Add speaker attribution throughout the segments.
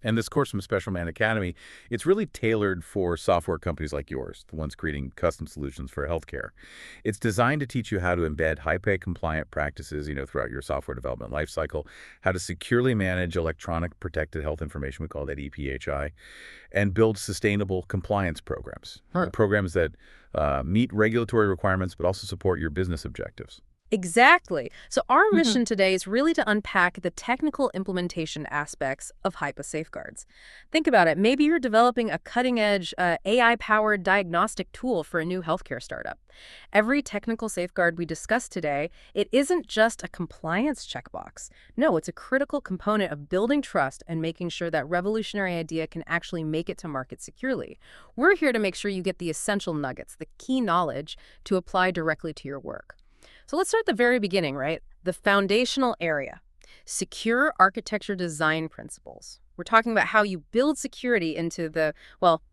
Speaker 1: And this course from Special Man Academy, it's really tailored for software companies like yours, the ones creating custom solutions for healthcare. It's designed to teach you how to embed HIPAA compliant practices, throughout your software development lifecycle, how to securely manage electronic protected health information, we call that EPHI, and build sustainable compliance programs, programs that meet regulatory requirements but also support your business objectives.
Speaker 2: Exactly. So our mission today is really to unpack the technical implementation aspects of HIPAA safeguards. Think about it. Maybe you're developing a cutting-edge AI-powered diagnostic tool for a new healthcare startup. Every technical safeguard we discuss today, it isn't just a compliance checkbox. No, it's a critical component of building trust and making sure that revolutionary idea can actually make it to market securely. We're here to make sure you get the essential nuggets, the key knowledge to apply directly to your work. So let's start at the very beginning, right? The foundational area, secure architecture design principles. We're talking about how you build security into the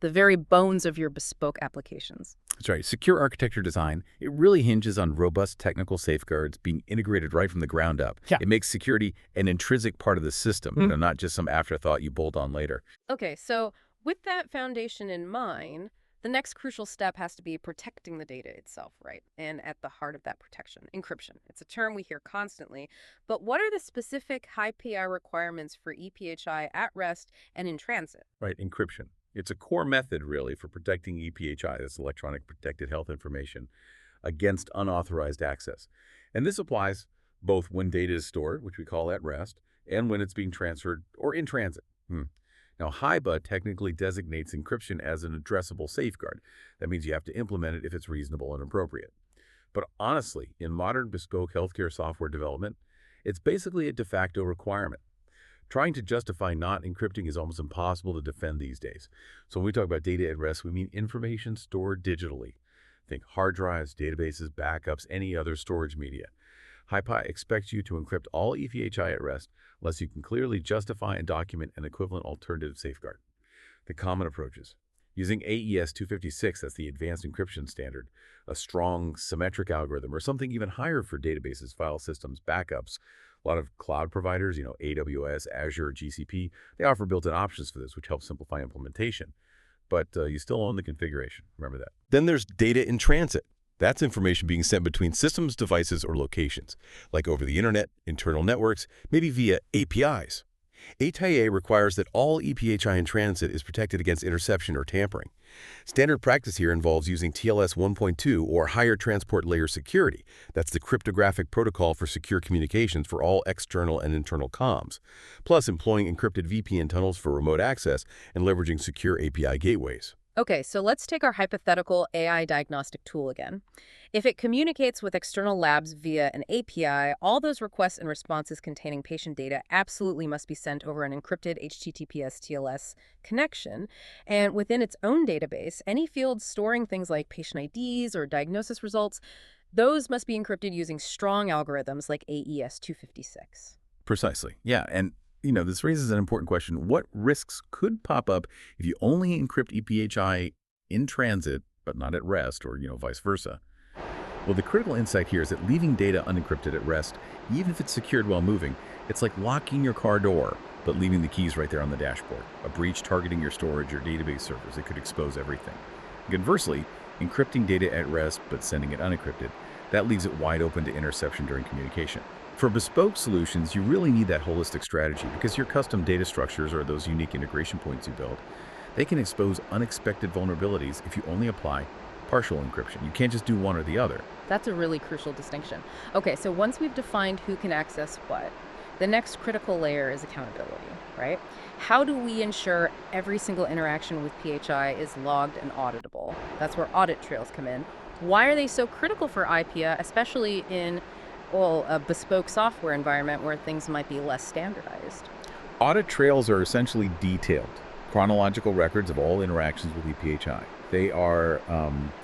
Speaker 2: very bones of your bespoke applications.
Speaker 1: That's right. Secure architecture design, it really hinges on robust technical safeguards being integrated right from the ground up.
Speaker 3: Yeah.
Speaker 1: It makes security an intrinsic part of the system, not just some afterthought you bolt on later.
Speaker 2: Okay, so with that foundation in mind, the next crucial step has to be protecting the data itself, right? And at the heart of that protection, encryption. It's a term we hear constantly, but what are the specific HIPAA requirements for EPHI at rest and in transit?
Speaker 1: Right, encryption. It's a core method, really, for protecting EPHI, that's electronic protected health information, against unauthorized access. And this applies both when data is stored, which we call at rest, and when it's being transferred or in transit. Now, HIPAA technically designates encryption as an addressable safeguard. That means you have to implement it if it's reasonable and appropriate. But honestly, in modern bespoke healthcare software development, it's basically a de facto requirement. Trying to justify not encrypting is almost impossible to defend these days. So when we talk about data at rest, we mean information stored digitally. Think hard drives, databases, backups, any other storage media. HIPAA expects you to encrypt all EPHI at rest unless you can clearly justify and document an equivalent alternative safeguard. The common approaches. Using AES 256, that's the advanced encryption standard, a strong symmetric algorithm, or something even higher for databases, file systems, backups. A lot of cloud providers, AWS, Azure, GCP, they offer built-in options for this, which helps simplify implementation. But you still own the configuration. Remember that.
Speaker 3: Then there's data in transit. That's information being sent between systems, devices, or locations, like over the internet, internal networks, maybe via APIs. HIPAA requires that all EPHI in transit is protected against interception or tampering. Standard practice here involves using TLS 1.2 or higher transport layer security. That's the cryptographic protocol for secure communications for all external and internal comms, plus employing encrypted VPN tunnels for remote access and leveraging secure API gateways.
Speaker 2: Okay, so let's take our hypothetical AI diagnostic tool again. If it communicates with external labs via an API, all those requests and responses containing patient data absolutely must be sent over an encrypted HTTPS TLS connection. And within its own database, any fields storing things like patient IDs or diagnosis results, those must be encrypted using strong algorithms like AES 256.
Speaker 1: Precisely. Yeah, and this raises an important question. What risks could pop up if you only encrypt EPHI in transit, but not at rest, or, vice versa? Well, the critical insight here is that leaving data unencrypted at rest, even if it's secured while moving, it's like locking your car door, but leaving the keys right there on the dashboard. A breach targeting your storage or database servers, it could expose everything. Conversely, encrypting data at rest, but sending it unencrypted, that leaves it wide open to interception during communication. For bespoke solutions, you really need that holistic strategy because your custom data structures or those unique integration points you build, they can expose unexpected vulnerabilities if you only apply partial encryption. You can't just do one or the other.
Speaker 2: That's a really crucial distinction. Okay, so once we've defined who can access what, the next critical layer is accountability, right? How do we ensure every single interaction with PHI is logged and auditable? That's where audit trails come in. Why are they so critical for IPA, especially in a bespoke software environment where things might be less standardized?
Speaker 1: Audit trails are essentially detailed, chronological records of all interactions with EPHI. They are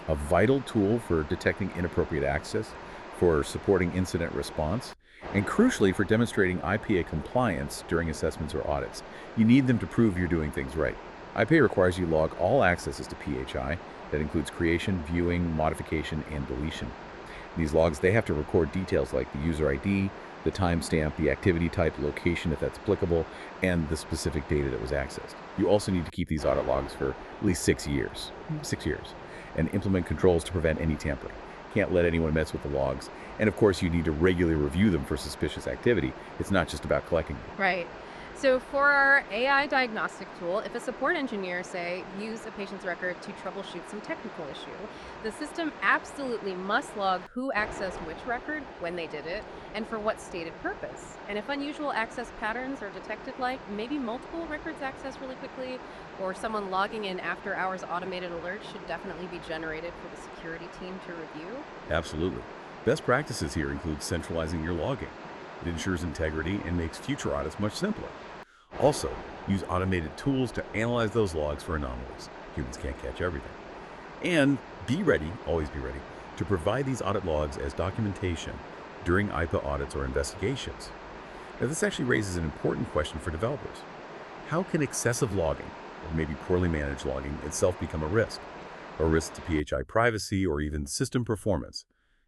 Speaker 1: a vital tool for detecting inappropriate access, for supporting incident response, and crucially for demonstrating IPA compliance during assessments or audits. You need them to prove you're doing things right. IPA requires you log all accesses to PHI. That includes creation, viewing, modification, and deletion. These logs, they have to record details like the user ID, the timestamp, the activity type, location if that's applicable, and the specific data that was accessed. You also need to keep these audit logs for at least 6 years. 6 years. And implement controls to prevent any tampering. Can't let anyone mess with the logs. And of course, you need to regularly review them for suspicious activity. It's not just about collecting them.
Speaker 2: Right. So for our AI diagnostic tool, if a support engineer, say, used a patient's record to troubleshoot some technical issue, the system absolutely must log who accessed which record, when they did it, and for what stated purpose. And if unusual access patterns are detected, like maybe multiple records accessed really quickly, or someone logging in after hours automated alerts should definitely be generated for the security team to review.
Speaker 1: Absolutely. Best practices here include centralizing your logging. It ensures integrity and makes future audits much simpler. Also, use automated tools to analyze those logs for anomalies. Humans can't catch everything. And be ready, always be ready, to provide these audit logs as documentation during HIPAA audits or investigations. Now, this actually raises an important question for developers. How can excessive logging, or maybe poorly managed logging, itself become a risk? A risk to PHI privacy or even system performance?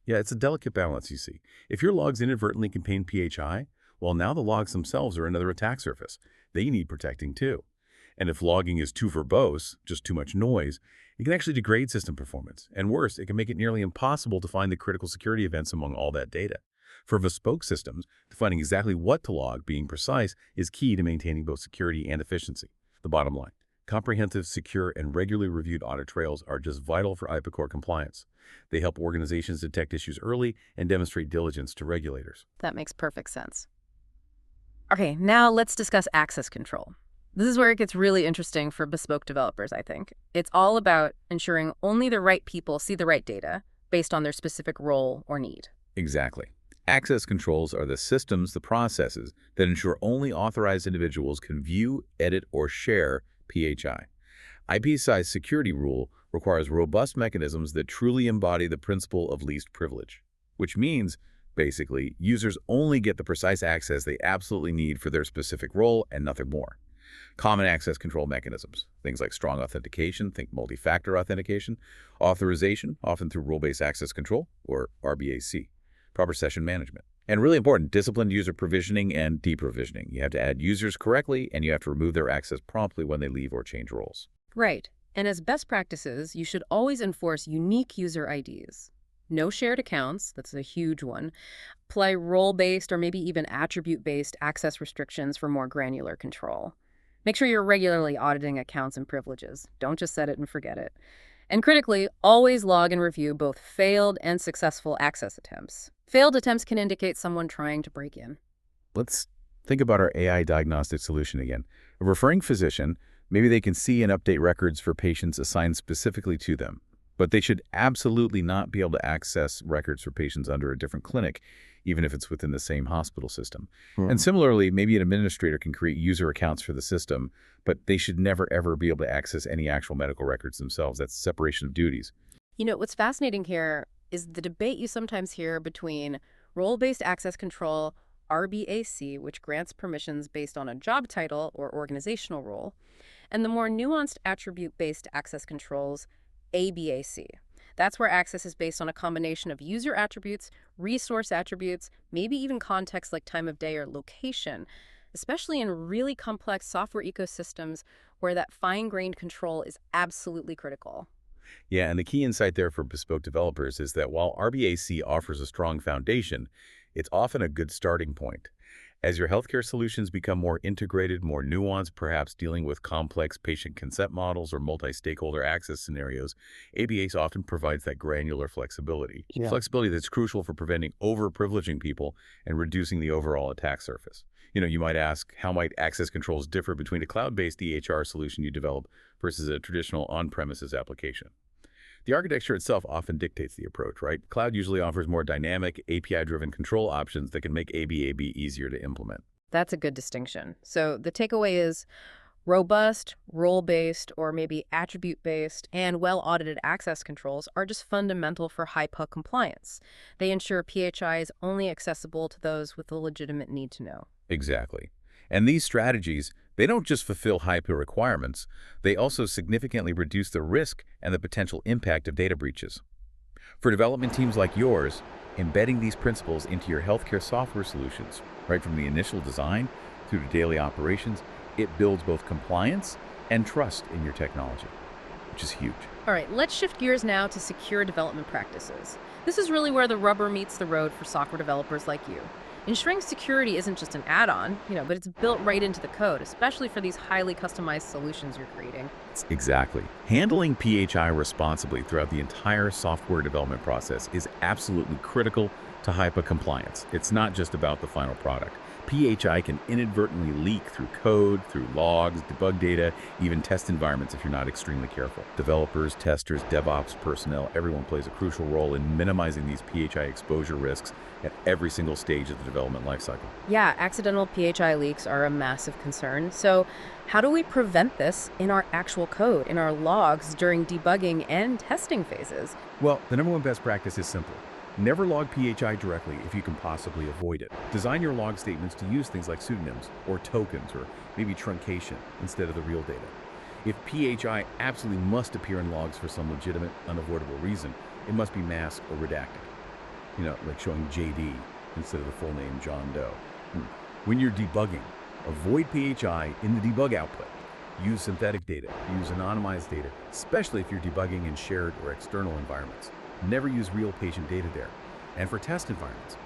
Speaker 1: Yeah, it's a delicate balance, you see. If your logs inadvertently contain PHI, well, now the logs themselves are another attack surface. They need protecting too. And if logging is too verbose, just too much noise, it can actually degrade system performance. And worse, it can make it nearly impossible to find the critical security events among all that data. For bespoke systems, defining exactly what to log, being precise, is key to maintaining both security and efficiency. The bottom line, comprehensive, secure, and regularly reviewed audit trails are just vital for HIPAA core compliance. They help organizations detect issues early and demonstrate diligence to regulators.
Speaker 2: That makes perfect sense. Okay, now let's discuss access control. This is where it gets really interesting for bespoke developers, I think. It's all about ensuring only the right people see the right data based on their specific role or need.
Speaker 1: Exactly. Access controls are the systems, the processes that ensure only authorized individuals can view, edit, or share PHI. IP-size security rule requires robust mechanisms that truly embody the principle of least privilege, which means, basically, users only get the precise access they absolutely need for their specific role and nothing more. Common access control mechanisms, things like strong authentication, think multi-factor authentication, authorization, often through role-based access control, or RBAC, proper session management. And really important, disciplined user provisioning and deprovisioning. You have to add users correctly, and you have to remove their access promptly when they leave or change roles.
Speaker 2: Right. And as best practices, you should always enforce unique user IDs. No shared accounts, that's a huge one. Apply role-based or maybe even attribute-based access restrictions for more granular control. Make sure you're regularly auditing accounts and privileges. Don't just set it and forget it. And critically, always log and review both failed and successful access attempts. Failed attempts can indicate someone trying to break in.
Speaker 1: Let's think about our AI diagnostic solution again. A referring physician, maybe they can see and update records for patients assigned specifically to them, but they should absolutely not be able to access records for patients under a different clinic, even if it's within the same hospital system. And similarly, maybe an administrator can create user accounts for the system, but they should never, ever be able to access any actual medical records themselves. That's separation of duties.
Speaker 2: You know, what's fascinating here is the debate you sometimes hear between role-based access control, RBAC, which grants permissions based on a job title or organizational role, and the more nuanced attribute-based access controls, ABAC. That's where access is based on a combination of user attributes, resource attributes, maybe even context like time of day or location, especially in really complex software ecosystems where that fine-grained control is absolutely critical.
Speaker 1: Yeah, and the key insight there for bespoke developers is that while RBAC offers a strong foundation, it's often a good starting point. As your healthcare solutions become more integrated, more nuanced, perhaps dealing with complex patient consent models or multi-stakeholder access scenarios, ABAC often provides that granular flexibility.
Speaker 3: Yeah.
Speaker 1: Flexibility that's crucial for preventing over-privileging people and reducing the overall attack surface. You might ask, how might access controls differ between a cloud-based EHR solution you develop versus a traditional on-premises application? The architecture itself often dictates the approach, right? Cloud usually offers more dynamic, API-driven control options that can make ABAB easier to implement.
Speaker 2: That's a good distinction. So the takeaway is robust, role-based, or maybe attribute-based, and well-audited access controls are just fundamental for HIPAA compliance. They ensure PHI is only accessible to those with a legitimate need to know.
Speaker 1: Exactly. And these strategies, they don't just fulfill HIPAA requirements, they also significantly reduce the risk and the potential impact of data breaches. For development teams like yours, embedding these principles into your healthcare software solutions, right from the initial design through to daily operations, it builds both compliance and trust in your technology, which is huge.
Speaker 2: All right, let's shift gears now to secure development practices. This is really where the rubber meets the road for software developers like you. Ensuring security isn't just an add-on, but it's built right into the code, especially for these highly customized solutions you're creating.
Speaker 1: Exactly. Handling PHI responsibly throughout the entire software development process is absolutely critical to HIPAA compliance. It's not just about the final product. PHI can inadvertently leak through code, through logs, debug data, even test environments if you're not extremely careful. Developers, testers, DevOps personnel, everyone plays a crucial role in minimizing these PHI exposure risks at every single stage of the development lifecycle.
Speaker 2: Yeah, accidental PHI leaks are a massive concern. So how do we prevent this in our actual code, in our logs during debugging and testing phases?
Speaker 1: Well, the number one best practice is simple. Never log PHI directly if you can possibly avoid it. Design your log statements to use things like pseudonyms or tokens or maybe truncation instead of the real data. If PHI absolutely must appear in logs for some legitimate, unavoidable reason, it must be masked or redacted. Like showing JD instead of the full name John Doe. When you're debugging, avoid PHI in the debug output. Use synthetic data, use anonymized data, especially if you're debugging in shared or external environments. Never use real patient data there. And for test environments,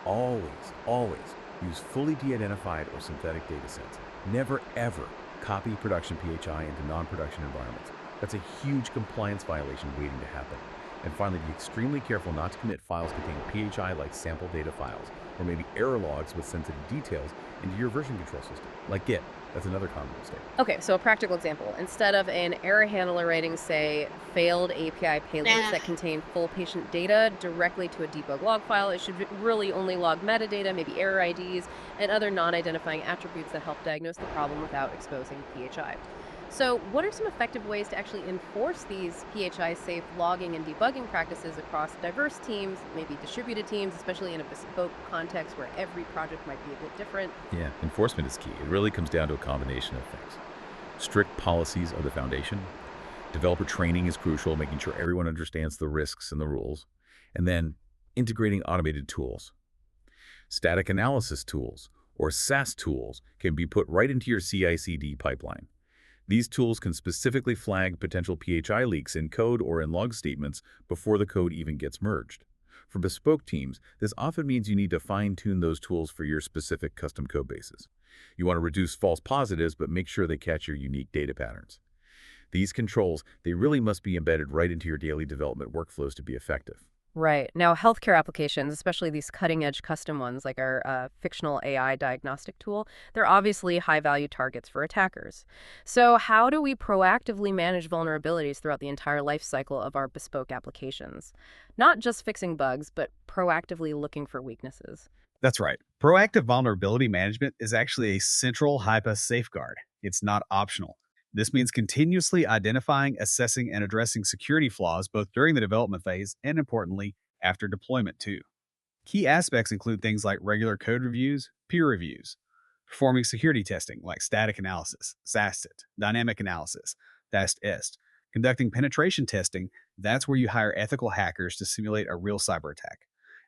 Speaker 1: always use fully de-identified or synthetic data sets. Never, ever copy production PHI into non-production environments. That's a huge compliance violation waiting to happen. And finally, be extremely careful not to commit files containing PHI like sample data files, or maybe error logs with sensitive details into your version control system, like Git. That's another common mistake.
Speaker 2: Okay, so a practical example. Instead of an error handler writing, say, failed API payloads that contain full patient data directly to a debug log file, it should really only log metadata, maybe error IDs, and other non-identifying attributes that help diagnose the problem without exposing PHI. So what are some effective ways to actually enforce these PHI-safe logging and debugging practices across diverse teams, maybe distributed teams, especially in a bespoke context where every project might be a bit different?
Speaker 1: Yeah, enforcement is key. It really comes down to a combination of things. Strict policies are the foundation. Developer training is crucial, making sure everyone understands the risks and the rules. And then integrating automated tools. Static analysis tools, or SAS tools, can be put right into your CI/CD pipeline. These tools can specifically flag potential PHI leaks in code or in log statements before the code even gets merged. For bespoke teams, this often means you need to fine-tune those tools for your specific custom code bases. You want to reduce false positives, but make sure they catch your unique data patterns. These controls, they really must be embedded right into your daily development workflows to be effective.
Speaker 2: Right. Now, healthcare applications, especially these cutting-edge custom ones like our fictional AI diagnostic tool, they're obviously high-value targets for attackers. So how do we proactively manage vulnerabilities throughout the entire life cycle of our bespoke applications? Not just fixing bugs, but proactively looking for weaknesses.
Speaker 4: That's right. Proactive vulnerability management is actually a central HIPAA safeguard. It's not optional. This means continuously identifying, assessing, and addressing security flaws both during the development phase and, importantly, after deployment too. Key aspects include things like regular code reviews, peer reviews, performing security testing like static analysis, SAST, dynamic analysis, DAST, conducting penetration testing, that's where you hire ethical hackers to simulate a real cyber attack,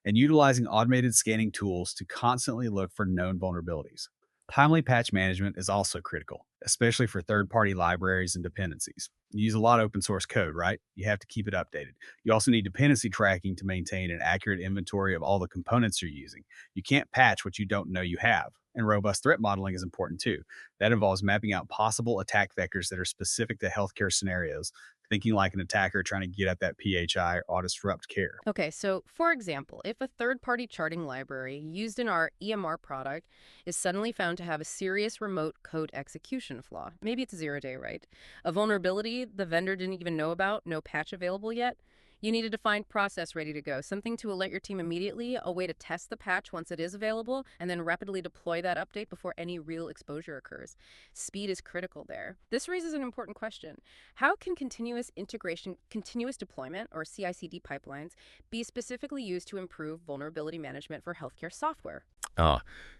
Speaker 4: and utilizing automated scanning tools to constantly look for known vulnerabilities. Timely patch management is also critical, especially for third-party libraries and dependencies. You use a lot of open source code, right? You have to keep it updated. You also need dependency tracking to maintain an accurate inventory of all the components you're using. You can't patch what you don't know you have. And robust threat modeling is important too. That involves mapping out possible attack vectors that are specific to healthcare scenarios, thinking like an attacker trying to get at that PHI or disrupt care.
Speaker 2: Okay, so for example, if a third-party charting library used in our EMR product is suddenly found to have a serious remote code execution flaw, maybe it's a zero-day write, a vulnerability the vendor didn't even know about, no patch available yet, you need a defined process ready to go, something to alert your team immediately, a way to test the patch once it is available, and then rapidly deploy that update before any real exposure occurs. Speed is critical there. This raises an important question. How can continuous integration, continuous deployment, or CI/CD pipelines be specifically used to improve vulnerability management for healthcare software?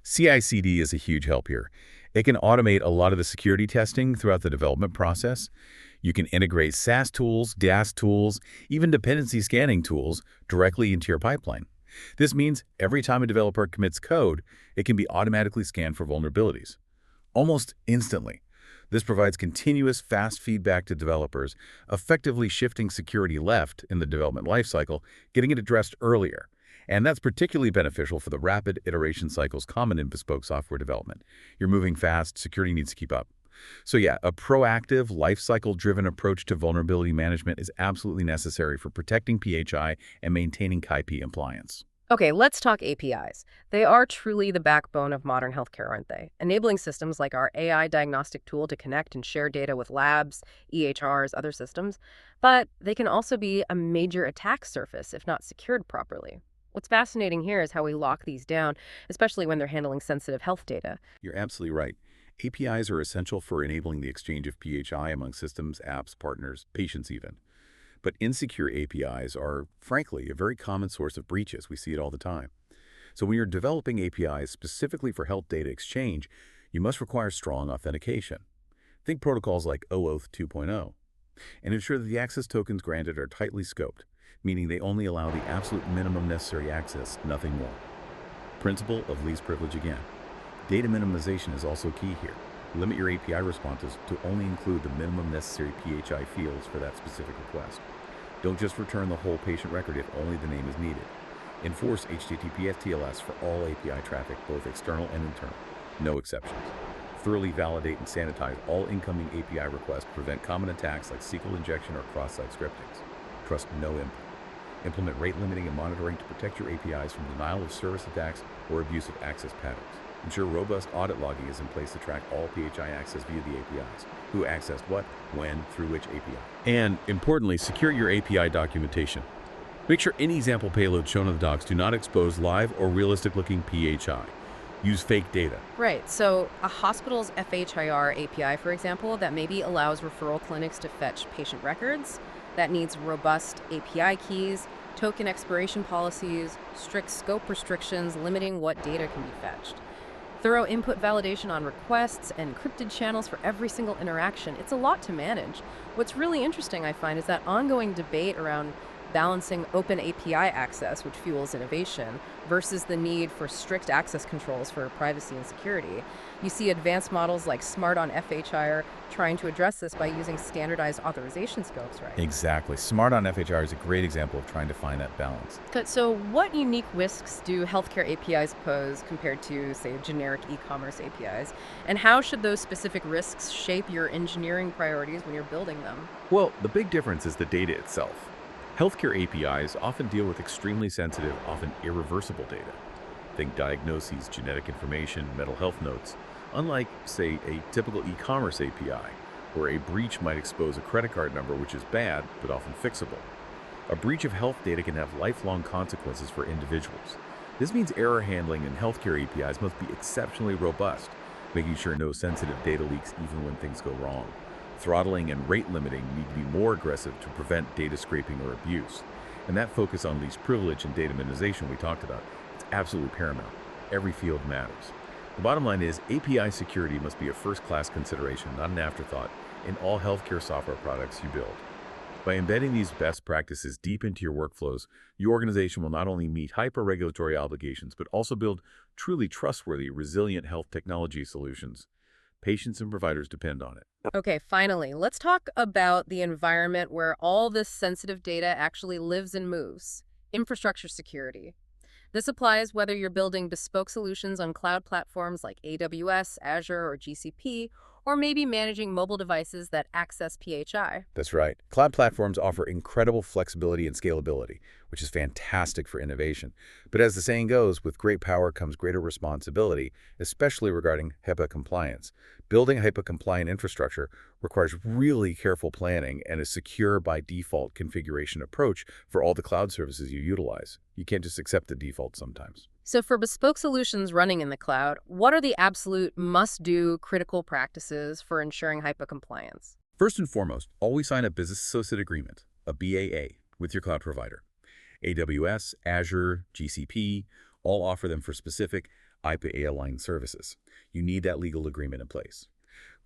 Speaker 1: CI/CD is a huge help here. It can automate a lot of the security testing throughout the development process. You can integrate SAS tools, DAST tools, even dependency scanning tools directly into your pipeline. This means every time a developer commits code, it can be automatically scanned for vulnerabilities, almost instantly. This provides continuous, fast feedback to developers, effectively shifting security left in the development lifecycle, getting it addressed earlier. And that's particularly beneficial for the rapid iteration cycles common in bespoke software development. You're moving fast, security needs to keep up. So yeah, a proactive, lifecycle-driven approach to vulnerability management is absolutely necessary for protecting PHI and maintaining HIPAA compliance.
Speaker 2: Okay, let's talk APIs. They are truly the backbone of modern healthcare, aren't they? Enabling systems like our AI diagnostic tool to connect and share data with labs, EHRs, other systems. But they can also be a major attack surface if not secured properly. What's fascinating here is how we lock these down, especially when they're handling sensitive health data.
Speaker 1: You're absolutely right. APIs are essential for enabling the exchange of PHI among systems, apps, partners, patients even. But insecure APIs are, frankly, a very common source of breaches. We see it all the time. So when you're developing APIs specifically for health data exchange, you must require strong authentication. Think protocols like OAuth 2.0, and ensure that the access tokens granted are tightly scoped, meaning they only allow the absolute minimum necessary access, nothing more. Principle of least privilege again. Data minimization is also key here. Limit your API responses to only include the minimum necessary PHI fields for that specific request. Don't just return the whole patient record if only the name is needed. Enforce HTTPS TLS for all API traffic, both external and internal. No exceptions. Thoroughly validate and sanitize all incoming API requests to prevent common attacks like SQL injection or cross-site scriptings. Trust no input. Implement rate limiting and monitoring to protect your APIs from denial of service attacks or abusive access patterns. Ensure robust audit logging is in place to track all PHI access via the APIs, who accessed what, when, through which API.
Speaker 3: And, importantly, secure your API documentation. Make sure any example payloads shown in the docs do not expose live or realistic-looking PHI. Use fake data.
Speaker 2: Right, so a hospital's FHIR API, for example, that maybe allows referral clinics to fetch patient records, that needs robust API keys, token expiration policies, strict scope restrictions limiting what data can be fetched. Thorough input validation on requests, and encrypted channels for every single interaction. It's a lot to manage. What's really interesting, I find, is that ongoing debate around balancing open API access, which fuels innovation, versus the need for strict access controls for privacy and security. You see advanced models like Smart on FHIR trying to address this by using standardized authorization scopes, right?
Speaker 1: Exactly. Smart on FHIR is a great example of trying to find that balance.
Speaker 2: So what unique risks do healthcare APIs pose compared to, say, generic e-commerce APIs? And how should those specific risks shape your engineering priorities when you're building them?
Speaker 1: Well, the big difference is the data itself. Healthcare APIs often deal with extremely sensitive, often irreversible data. Think diagnoses, genetic information, mental health notes, unlike, say, a typical e-commerce API, where a breach might expose a credit card number, which is bad, but often fixable. A breach of health data can have lifelong consequences for individuals. This means error handling in healthcare APIs must be exceptionally robust, making sure no sensitive data leaks even when things go wrong. Throttling and rate limiting need to be more aggressive to prevent data scraping or abuse. And that focus on least privilege and data minimization we talked about, it's absolutely paramount. Every field matters. The bottom line is API security must be a first-class consideration, not an afterthought, in all healthcare software products you build. By embedding these best practices deep into your workflows, your organization will not only meet HIPAA regulatory obligations, but also build truly trustworthy, resilient health technology solutions. Patients and providers depend on it.
Speaker 2: Okay, finally, let's talk about the environment where all this sensitive data actually lives and moves. Infrastructure security. This applies whether you're building bespoke solutions on cloud platforms like AWS, Azure, or GCP, or maybe managing mobile devices that access PHI.
Speaker 1: That's right. Cloud platforms offer incredible flexibility and scalability, which is fantastic for innovation. But as the saying goes, with great power comes greater responsibility, especially regarding HIPAA compliance. Building a HIPAA-compliant infrastructure requires really careful planning and a secure by default configuration approach for all the cloud services you utilize. You can't just accept the default sometimes.
Speaker 2: So for bespoke solutions running in the cloud, what are the absolute must-do critical practices for ensuring HIPAA compliance?
Speaker 1: First and foremost, always sign a business associate agreement, a BAA, with your cloud provider. AWS, Azure, GCP, all offer them for specific HIPAA-aligned services. You need that legal agreement in place.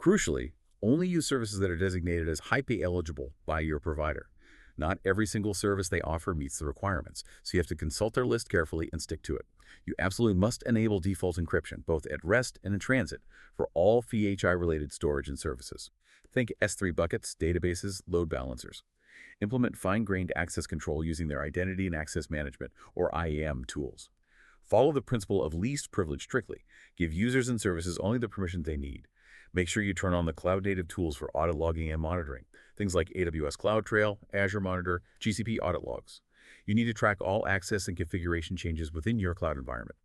Speaker 1: Crucially, only use services that are designated as HIPAA eligible by your provider. Not every single service they offer meets the requirements, so you have to consult their list carefully and stick to it. You absolutely must enable default encryption, both at rest and in transit, for all PHI-related storage and services. Think S3 buckets, databases, load balancers. Implement fine-grained access control using their Identity and Access Management, or IAM, tools. Follow the principle of least privilege strictly. Give users and services only the permissions they need. Make sure you turn on the cloud-native tools for audit logging and monitoring, things like AWS CloudTrail, Azure Monitor, GCP audit logs. You need to track all access and configuration changes within your cloud environment.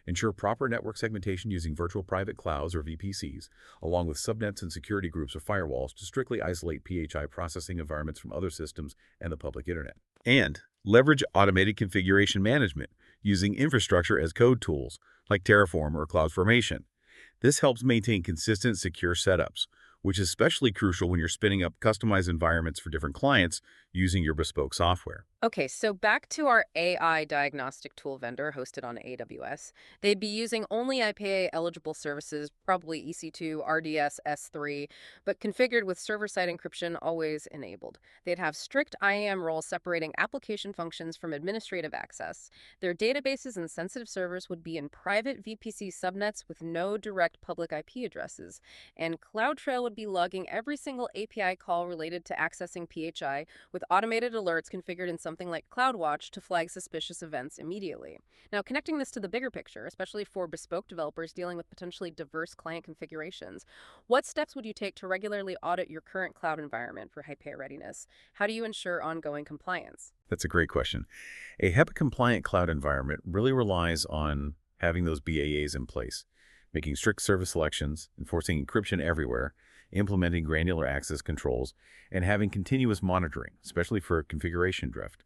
Speaker 1: Ensure proper network segmentation using virtual private clouds or VPCs, along with subnets and security groups or firewalls to strictly isolate PHI processing environments from other systems and the public internet.
Speaker 3: And leverage automated configuration management using infrastructure as code tools like Terraform or CloudFormation. This helps maintain consistent, secure setups, which is especially crucial when you're spinning up customized environments for different clients using your bespoke software.
Speaker 2: Okay, so back to our AI diagnostic tool vendor hosted on AWS. They'd be using only IPA-eligible services, probably EC2, RDS, S3, but configured with server-side encryption always enabled. They'd have strict IAM roles separating application functions from administrative access. Their databases and sensitive servers would be in private VPC subnets with no direct public IP addresses. And CloudTrail would be logging every single API call related to accessing PHI with automated alerts configured in something like CloudWatch to flag suspicious events immediately. Now, connecting this to the bigger picture, especially for bespoke developers dealing with potentially diverse client configurations, what steps would you take to regularly audit your current cloud environment for HIPAA readiness? How do you ensure ongoing compliance?
Speaker 1: That's a great question. A HIPAA-compliant cloud environment really relies on having those BAAs in place, making strict service selections, enforcing encryption everywhere, implementing granular access controls, and having continuous monitoring, especially for configuration drift.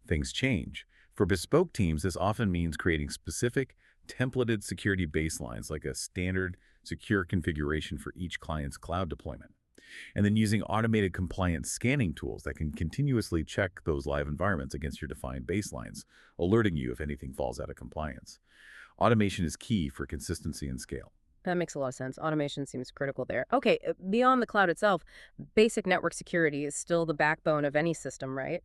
Speaker 1: Things change. For bespoke teams, this often means creating specific, templated security baselines like a standard, secure configuration for each client's cloud deployment, and then using automated compliance scanning tools that can continuously check those live environments against your defined baselines, alerting you if anything falls out of compliance. Automation is key for consistency and scale.
Speaker 2: That makes a lot of sense. Automation seems critical there. Okay, beyond the cloud itself, basic network security is still the backbone of any system, right?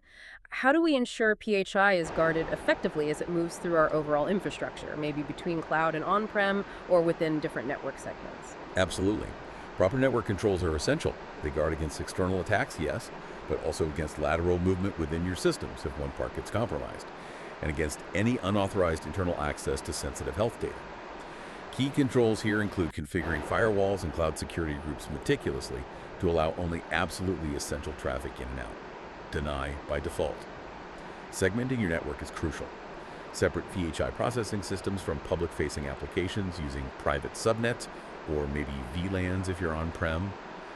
Speaker 2: How do we ensure PHI is guarded effectively as it moves through our overall infrastructure, maybe between cloud and on-prem or within different network segments?
Speaker 1: Absolutely. Proper network controls are essential. They guard against external attacks, yes, but also against lateral movement within your systems if one part gets compromised, and against any unauthorized internal access to sensitive health data. Key controls here include configuring firewalls and cloud security groups meticulously to allow only absolutely essential traffic in and out. Deny by default. Segmenting your network is crucial. Separate PHI processing systems from public-facing applications using private subnets or maybe VLANs if you're on-prem.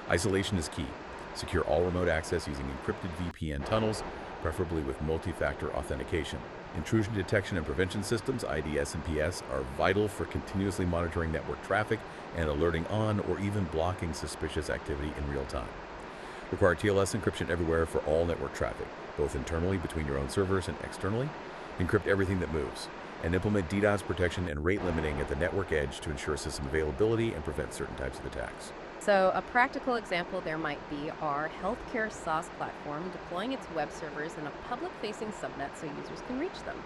Speaker 1: Isolation is key. Secure all remote access using encrypted VPN tunnels, preferably with multi-factor authentication. Intrusion detection and prevention systems, IDS and PS, are vital for continuously monitoring network traffic and alerting on or even blocking suspicious activity in real time. Require TLS encryption everywhere for all network traffic, both internally between your own servers and externally. Encrypt everything that moves, and implement DDoS protection and rate limiting at the network edge to ensure system availability and prevent certain types of attacks.
Speaker 2: So a practical example there might be our healthcare SaaS platform deploying its web servers in a public-facing subnet so users can reach them,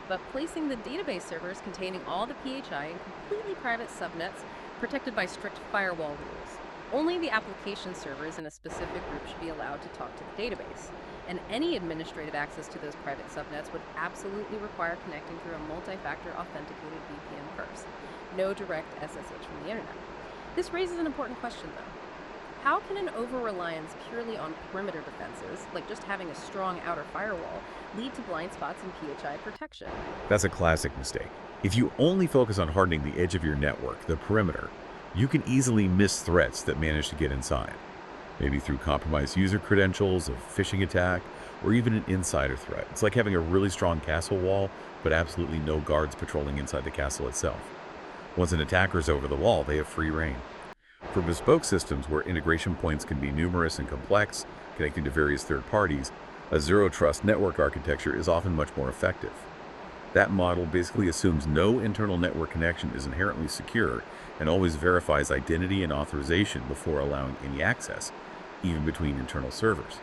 Speaker 2: but placing the database servers containing all the PHI in completely private subnets protected by strict firewall rules. Only the application servers in a specific group should be allowed to talk to the database, and any administrative access to those private subnets would absolutely require connecting through a multi-factor authenticated VPN first. No direct SSH from the internet. This raises an important question, though. How can an over-reliance purely on perimeter defenses, like just having a strong outer firewall, lead to blind spots in PHI protection?
Speaker 1: That's a classic mistake. If you only focus on hardening the edge of your network, the perimeter, you can easily miss threats that manage to get inside. Maybe through compromised user credentials, a phishing attack, or even an insider threat. It's like having a really strong castle wall, but absolutely no guards patrolling inside the castle itself. Once an attacker is over the wall, they have free reign. For bespoke systems where integration points can be numerous and complex, connecting to various third parties, a zero-trust network architecture is often much more effective. That model basically assumes no internal network connection is inherently secure and always verifies identity and authorization before allowing any access, even between internal servers.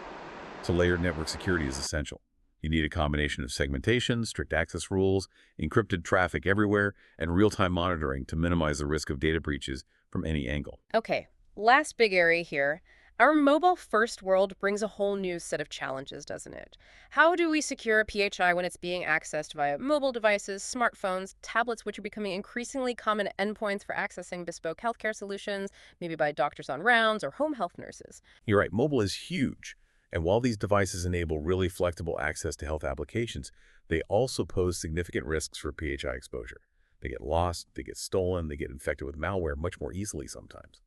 Speaker 1: So layered network security is essential. You need a combination of segmentation, strict access rules, encrypted traffic everywhere, and real-time monitoring to minimize the risk of data breaches from any angle.
Speaker 2: Okay, last big area here. Our mobile-first world brings a whole new set of challenges, doesn't it? How do we secure PHI when it's being accessed via mobile devices, smartphones, tablets, which are becoming increasingly common endpoints for accessing bespoke healthcare solutions, maybe by doctors on rounds or home health nurses?
Speaker 1: You're right, mobile is huge. And while these devices enable really flexible access to health applications, they also pose significant risks for PHI exposure. They get lost, they get stolen, they get infected with malware much more easily sometimes.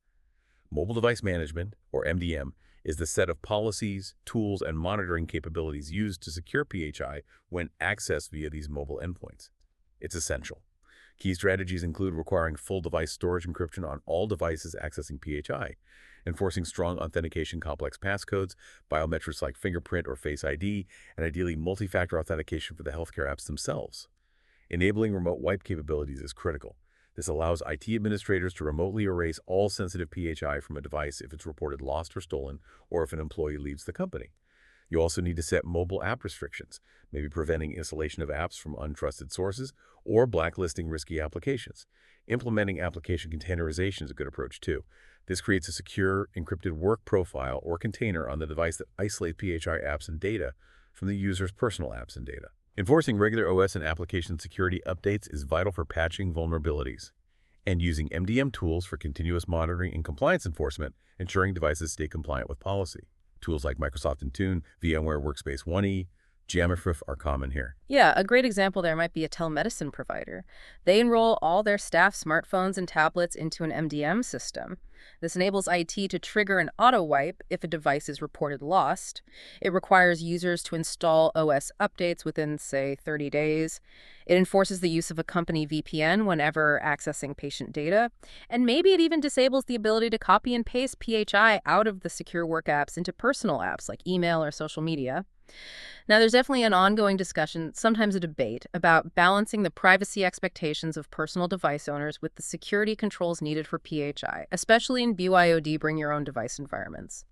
Speaker 1: Mobile Device Management, or MDM, is the set of policies, tools, and monitoring capabilities used to secure PHI when accessed via these mobile endpoints. It's essential. Key strategies include requiring full device storage encryption on all devices accessing PHI, enforcing strong authentication complex passcodes, biometrics like fingerprint or Face ID, and ideally multi-factor authentication for the healthcare apps themselves. Enabling remote wipe capabilities is critical. This allows IT administrators to remotely erase all sensitive PHI from a device if it's reported lost or stolen, or if an employee leaves the company. You also need to set mobile app restrictions, maybe preventing installation of apps from untrusted sources or blacklisting risky applications. Implementing application containerization is a good approach too. This creates a secure, encrypted work profile or container on the device that isolates PHI apps and data from the user's personal apps and data. Enforcing regular OS and application security updates is vital for patching vulnerabilities, and using MDM tools for continuous monitoring and compliance enforcement, ensuring devices stay compliant with policy. Tools like Microsoft Intune, VMware Workspace ONE, Jammerfif are common here.
Speaker 2: Yeah, a great example there might be a telemedicine provider. They enroll all their staff smartphones and tablets into an MDM system. This enables IT to trigger an auto wipe if a device is reported lost. It requires users to install OS updates within, say, 30 days. It enforces the use of a company VPN whenever accessing patient data. And maybe it even disables the ability to copy and paste PHI out of the secure work apps into personal apps like email or social media. Now, there's definitely an ongoing discussion, sometimes a debate, about balancing the privacy expectations of personal device owners with the security controls needed for PHI, especially in BYOD bring your own device environments.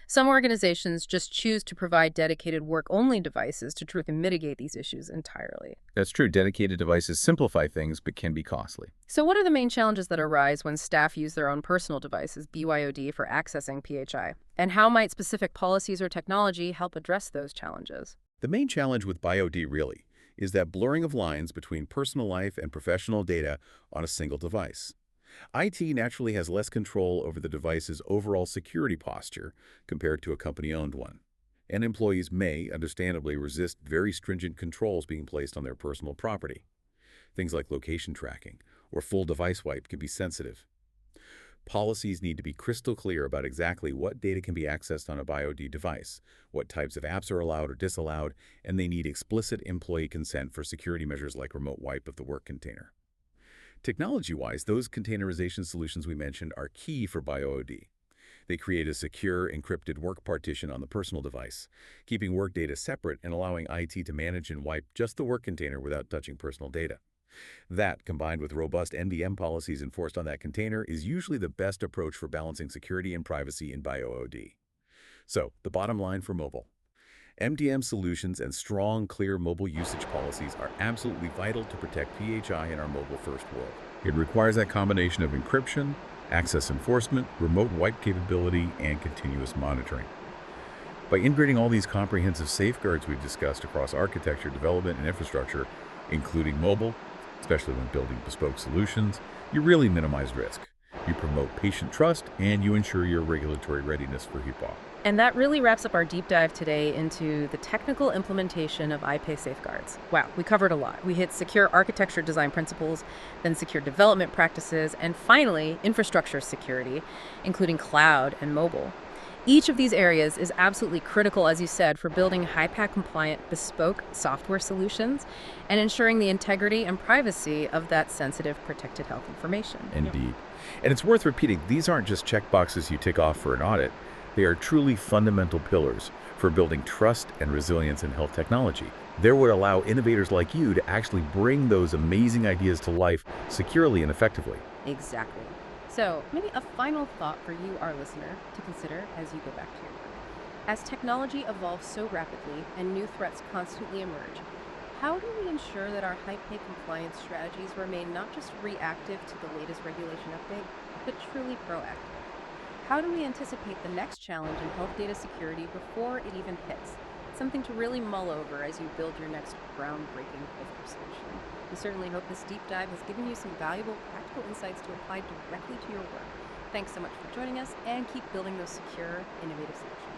Speaker 2: Some organizations just choose to provide dedicated work-only devices to try to mitigate these issues entirely.
Speaker 5: That's true. Dedicated devices simplify things but can be costly.
Speaker 2: So what are the main challenges that arise when staff use their own personal devices, BYOD, for accessing PHI? And how might specific policies or technology help address those challenges?
Speaker 1: The main challenge with BYOD really is that blurring of lines between personal life and professional data on a single device. IT naturally has less control over the device's overall security posture compared to a company-owned one, and employees may, understandably, resist very stringent controls being placed on their personal property. Things like location tracking or full device wipe can be sensitive. Policies need to be crystal clear about exactly what data can be accessed on a BYOD device, what types of apps are allowed or disallowed, and they need explicit employee consent for security measures like remote wipe of the work container. Technology-wise, those containerization solutions we mentioned are key for BYOD. They create a secure, encrypted work partition on the personal device, keeping work data separate and allowing IT to manage and wipe just the work container without touching personal data. That, combined with robust MDM policies enforced on that container, is usually the best approach for balancing security and privacy in BYOD. So, the bottom line for mobile. MDM solutions and strong, clear mobile usage policies are absolutely vital to protect PHI in our mobile-first world. It requires that combination of encryption, access enforcement, remote wipe capability, and continuous monitoring. By integrating all these comprehensive safeguards we've discussed across architecture, development, and infrastructure, including mobile, especially when building bespoke solutions, you really minimize risk. You promote patient trust, and you ensure your regulatory readiness for HIPAA.
Speaker 2: And that really wraps up our deep dive today into the technical implementation of HIPAA safeguards. Wow, we covered a lot. We hit secure architecture design principles, then secure development practices, and finally, infrastructure security, including cloud and mobile. Each of these areas is absolutely critical, as you said, for building HIPAA-compliant bespoke software solutions and ensuring the integrity and privacy of that sensitive protected health information.
Speaker 1: Indeed. And it's worth repeating, these aren't just checkboxes you tick off for an audit. They are truly fundamental pillars for building trust and resilience in health technology. They would allow innovators like you to actually bring those amazing ideas to life securely and effectively.
Speaker 2: Exactly. So, maybe a final thought for you, our listener, to consider as you go back to your work. As technology evolves so rapidly and new threats constantly emerge, how do we ensure that our HIPAA compliance strategies remain not just reactive to the latest regulation update, but truly proactive? How do we anticipate the next challenge in health data security before it even hits? Something to really mull over as you build your next groundbreaking healthcare solution. We certainly hope this deep dive has given you some valuable practical insights to apply directly to your work. Thanks so much for joining us, and keep building those secure, innovative solutions.